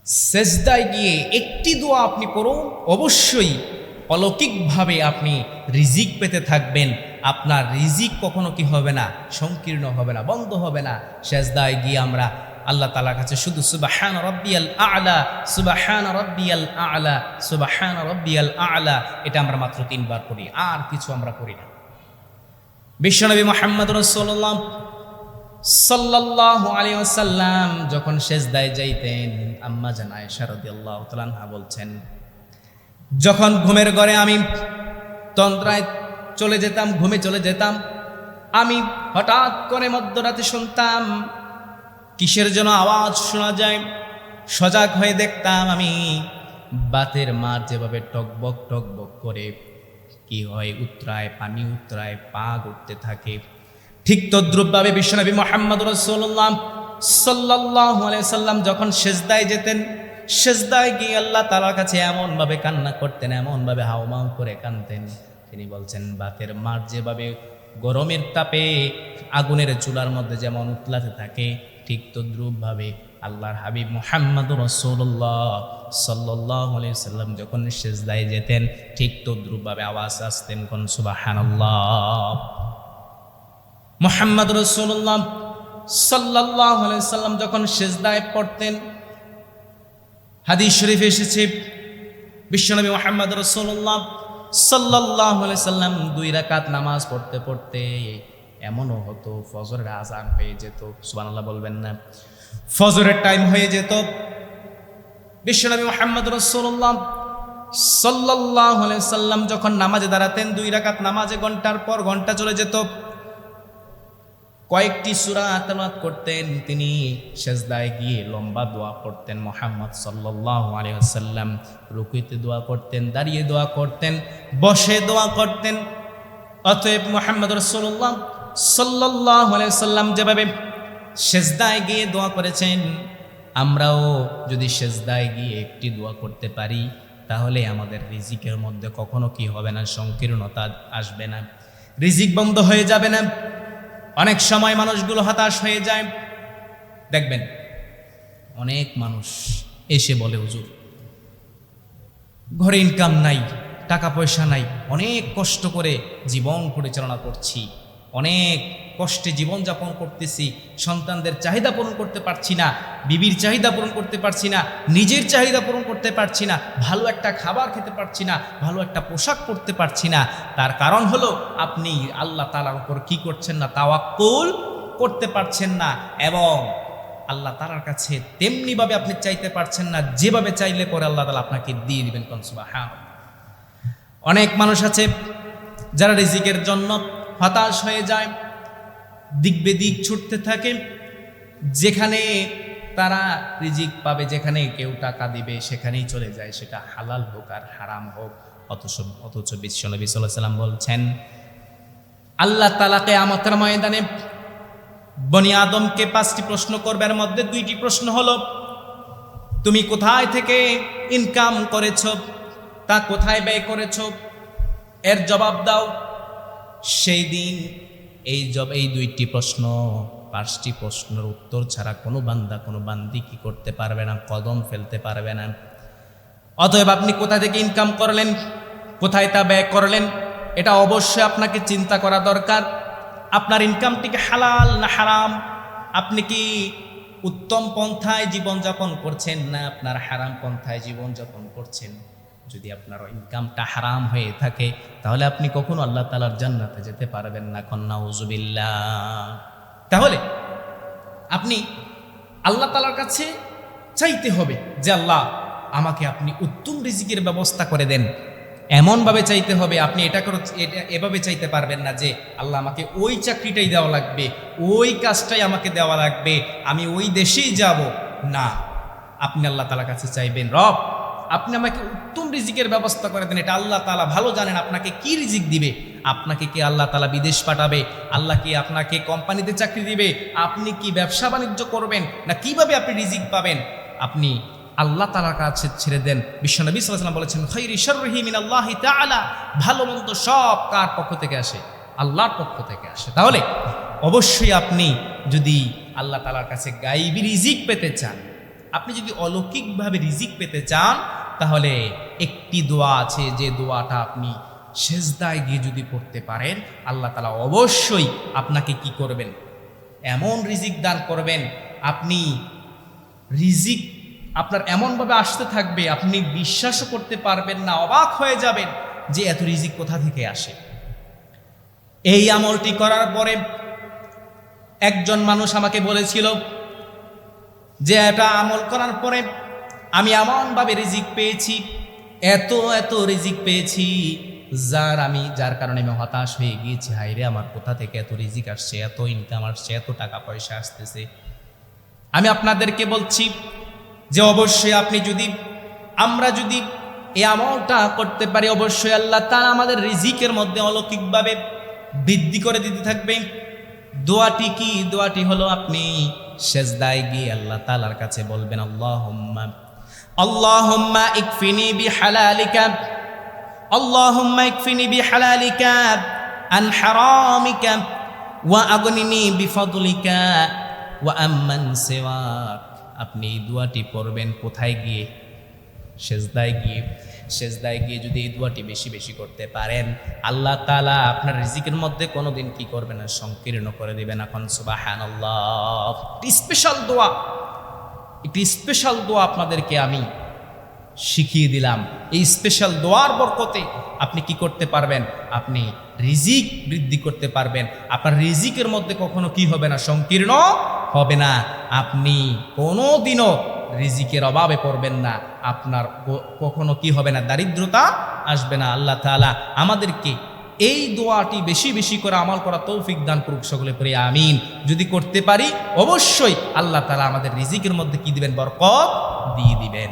সেজদায় গিয়ে একটি দোয়া আপনি করুন, অবশ্যই অলৌকিকভাবে আপনি রিজিক পেতে থাকবেন। আপনার রিজিক কখনো কি হবে না, সংকীর্ণ হবে না, বন্ধ হবে না। সেজদায় গিয়ে আমরা আল্লাহ তাআলার কাছে শুধু সুবহান রাব্বিয়াল আ'লা, সুবহান রাব্বিয়াল আ'লা, সুবহান রাব্বিয়াল আ'লা, এটা আমরা মাত্র 3 বার পড়ি, আর কিছু আমরা পড়ি না। বিশ্বনবী মুহাম্মদ রাসূলুল্লাহ সাল্লাল্লাহু আলাইহি ওয়াসাল্লাম যখন সেজদায় যাইতেন, আম্মা জান আয়েশা রাদিয়াল্লাহু তাআলা আনহা বলছেন, যখন ঘুমের ঘরে আমি তন্দ্রায় চলে যেতাম, ঘুমে চলে যেতাম, আমি হঠাৎ করে মধ্যরাতে শুনতাম কিসের যেন আওয়াজ শোনা যায়। সজাগ হয়ে দেখতাম আমি বাতের মার যেভাবে টকবক টকবক করে কি হয়, উতরায়, পানি উতরায়, পাগ উঠতে থাকে। ঠিক তদ্রূপভাবে বিশ্বনবী মুহাম্মদ রাসূলুল্লাহ সাল্লাল্লাহু আলাইহি ওয়াসাল্লাম যখন সেজদায় যেতেন, সেজদায় গিয়ে আল্লাহ তাআলার কাছে এমনভাবে কান্না করতেন, এমনভাবে হাউমাউ করে কাঁদতেন। তিনি বলছেন, বাতের মার যেভাবে গরমের তাপে আগুনের চুলার মধ্যে যেমন উতলাতে থাকে, ঠিক তদ্রূপভাবে আল্লাহর হাবিব মুহাম্মদুর রাসূলুল্লাহ সাল্লাল্লাহু আলাইহি ওয়াসাল্লাম যখন সেজদায় যেতেন, ঠিক তদ্রূপভাবে আওয়াজ আসতেন, কোন সুবহানাল্লাহ। মুহাম্মদ রাসূলুল্লাহ সাল্লাল্লাহু আলাইহি ওয়াসাল্লাম যখন সেজদায় পড়তেন, হাদিস শরীফে এসেছে বিশ্বনবী মুহাম্মদ রাসূলুল্লাহ সাল্লাল্লাহু আলাইহি ওয়াসাল্লাম 2 রাকাত নামাজ পড়তে পড়তে এমনও হতো ফজরের আযান হয়ে যেত। সুবহানাল্লাহ বলবেন না? ফজরের টাইম হয়ে যেত। বিশ্বনবী মুহাম্মদ রাসূলুল্লাহ সাল্লাল্লাহু আলাইহি ওয়াসাল্লাম যখন নামাজে দাঁড়াতেন, 2 রাকাত নামাজে ঘন্টার পর ঘন্টা চলে যেত। কয়েকটি সূরা তেলাওয়াত করতেন, তিনি সেজদায় গিয়ে লম্বা দোয়া পড়তেন মুহাম্মদ সাল্লাল্লাহু আলাইহি ওয়াসাল্লাম। রুকুতে দোয়া করতেন, দাঁড়িয়ে দোয়া করতেন, বসে দোয়া করতেন। অতএব মুহাম্মদ রাসূলুল্লাহ সাল্লাল্লাহু আলাইহি ওয়াসাল্লাম যেভাবে সেজদায় গিয়ে দোয়া করেছেন, আমরাও যদি সেজদায় গিয়ে একটি দোয়া করতে পারি, তাহলে আমাদের রিজিকের মধ্যে কখনো কি হবে না, সংকীর্ণতা আসবে না, রিজিক বন্ধ হয়ে যাবে না। অনেক সময় মানুষগুলো হতাশ হয়ে যায়। দেখবেন অনেক মানুষ এসে বলে, হুজুর ঘরে ইনকাম নাই, টাকা পয়সা নাই, অনেক কষ্ট করে জীবন পরিচালনা করছি, অনেক কষ্টে জীবনযাপন করতেছি, সন্তানদের চাহিদা পূরণ করতে পারছি না, বিবির চাহিদা পূরণ করতে পারছি না, নিজের চাহিদা পূরণ করতে পারছি না, ভালো একটা খাবার খেতে পারছি না, ভালো একটা পোশাক পরতে পারছি না। তার কারণ হলো আপনি আল্লাহ তাআলার উপর কি করছেন না, তাওয়াক্কুল করতে পারছেন না, এবং আল্লাহ তাআলার কাছে তেমনিভাবে আপনি চাইতে পারছেন না যেভাবে চাইলে পরে আল্লাহ তাআলা আপনাকে দিয়ে দিবেন। কোন সুবহানাল্লাহ। অনেক মানুষ আছে যারা রিজিকের জন্য হতাশ হয়ে যায়, দিক বেদিক ছুটতে থাকে, যেখানে তারা রিজিক পাবে, যেখানে কেউ টাকা দিবে সেখানেই চলে যায়, সেটা হালাল হোক আর হারাম হোক। অথচ বিশ্বনবী সাল্লাল্লাহু আলাইহি ওয়াসাল্লাম বলছেন, আল্লাহ তাআলা কিয়ামতের ময়দানে বনি আদমকে 5টি প্রশ্ন করবে, এর মধ্যে 2টি প্রশ্ন হলো, তুমি কোথায় থেকে ইনকাম করেছো, তা কোথায় ব্যয় করেছো, এর জবাব দাও। সেই দিন এই 2টি প্রশ্ন, 5টি প্রশ্নের উত্তর ছাড়া কোনো বান্দা কোনো বান্দি কি করতে পারবে না, কদম ফেলতে পারবে না। অতএব আপনি কোথা থেকে ইনকাম করলেন, কোথায় তা ব্যয় করলেন, এটা অবশ্যই আপনাকে চিন্তা করা দরকার। আপনার ইনকামটি কি হালাল না হারাম? আপনি কি উত্তম পন্থায় জীবনযাপন করছেন না আপনার হারাম পন্থায় জীবনযাপন করছেন? যদি আপনার ইনকামটা হারাম হয়ে থাকে, তাহলে আপনি কখনো আল্লাহ তাআলার জান্নাতে যেতে পারবেন না। নাউযুবিল্লাহ। তাহলে আপনি আল্লাহ তাআলার কাছে চাইতে হবে যে, আল্লাহ আমাকে আপনি উত্তম রিজিকের ব্যবস্থা করে দেন। এমনভাবে চাইতে হবে, আপনি এটা এভাবে চাইতে পারবেন না যে আল্লাহ আমাকে ওই চাকরিটাই দেওয়া লাগবে, ওই কাজটাই আমাকে দেওয়া লাগবে, আমি ওই দেশেই যাব না। আপনি আল্লাহ তাআলার কাছে চাইবেন, রব আপনি আমাকে উত্তম রিজিকের ব্যবস্থা করে দেন। এটা আল্লাহ তাআলা ভালো জানেন আপনাকে কি রিজিক দিবে। আপনাকে কি আল্লাহ তাআলা বিদেশ পাঠাবে, আল্লাহ কি আপনাকে কোম্পানিতে চাকরি দিবে, আপনি কি ব্যবসা বাণিজ্য করবেন, না কিভাবে আপনি রিজিক পাবেন, আপনি আল্লাহ তাআলার কাছে ছেড়ে দেন। বিশ্বনবী সাল্লাল্লাহু আলাইহি ওয়াসাল্লাম বলেছেন, খায়রি শাররিহি মিনাল্লাহি তাআলা, ভালো মন্দ সব কার পক্ষ থেকে আসে? আল্লাহর পক্ষ থেকে আসে। তাহলে অবশ্যই আপনি যদি আল্লাহ তাআলার কাছে গায়বী রিজিক পেতে চান, আপনি যদি অলৌকিকভাবে রিজিক পেতে চান তাহলে একটি দোয়া আছে, যে দোয়াটা আপনি সেজদায় গিয়ে যদি পড়তে পারেন আল্লাহ তাআলা অবশ্যই আপনাকে কি করবেন, এমন রিজিক দান করবেন, আপনি রিজিক আপনার এমনভাবে আসতে থাকবে আপনি বিশ্বাসও করতে পারবেন না, অবাক হয়ে যাবেন যে এত রিজিক কোথা থেকে আসে। এই আমলটি করার পরে একজন মানুষ আমাকে বলেছিল যে এটা আমল করার পরে আমি এমনভাবে রিজিক পেয়েছি, এত এত রিজিক পেয়েছি যার কারণে আমি হতাশ হয়ে গিয়েছি, হায়রে আমার কোথা থেকে এত রিজিক আসছে, এত ইনকাম আসছে, এত টাকা পয়সা আসতেছে। আমি আপনাদেরকে বলছি যে অবশ্যই আমরা যদি এই আমলটা করতে পারি অবশ্যই আল্লাহ তাআলা আমাদের রিজিকের মধ্যে অলৌকিকভাবে বৃদ্ধি করে দিতে থাকবে। দোয়াটি কি? দোয়াটি হলো আপনি সেজদায় গিয়ে আল্লাহ তাআলার কাছে বলবেন আল্লাহুম্মা ইকফিনি বিহালালিকা, আল্লাহুম্মা ইকফিনি বিহালালিকা আন হারামিকা ওয়া আগনিনি বিফদলিকা ওয়া আম্মান সিওয়াক। আপনি এই দোয়াটি পড়বেন কোথায় গিয়ে? সেজদায় গিয়ে। সেজদায় গিয়ে যদি এই দোয়াটি বেশি বেশি করতে পারেন আল্লাহ তাআলা আপনার রিজিকের মধ্যে কোনোদিন কি করবেন না, সংকীর্ণ করে দিবেন। এখন সুবহানাল্লাহ, একটি স্পেশাল দোয়া, একটি স্পেশাল দোয়া আপনাদেরকে আমি শিখিয়ে দিলাম। এই স্পেশাল দোয়ার বরকতে আপনি কি করতে পারবেন? আপনি রিজিক বৃদ্ধি করতে পারবেন। আপনার রিজিকের মধ্যে কখনো কি হবে না, সংকীর্ণ হবে না। আপনি কোনোদিনও রিজিকের অভাবে পড়বেন না, আপনার কখনো কি হবে না, দারিদ্রতা আসবে না। আল্লাহ তাআলা আমাদেরকে এই দোয়াটি বেশি বেশি করে আমল করা তৌফিক দান করুক, সকলে পড়ি আমিন। যদি করতে পারি অবশ্যই আল্লাহ তাআলা আমাদের রিজিকের মধ্যে কি দিবেন? বরকত দিয়ে দিবেন।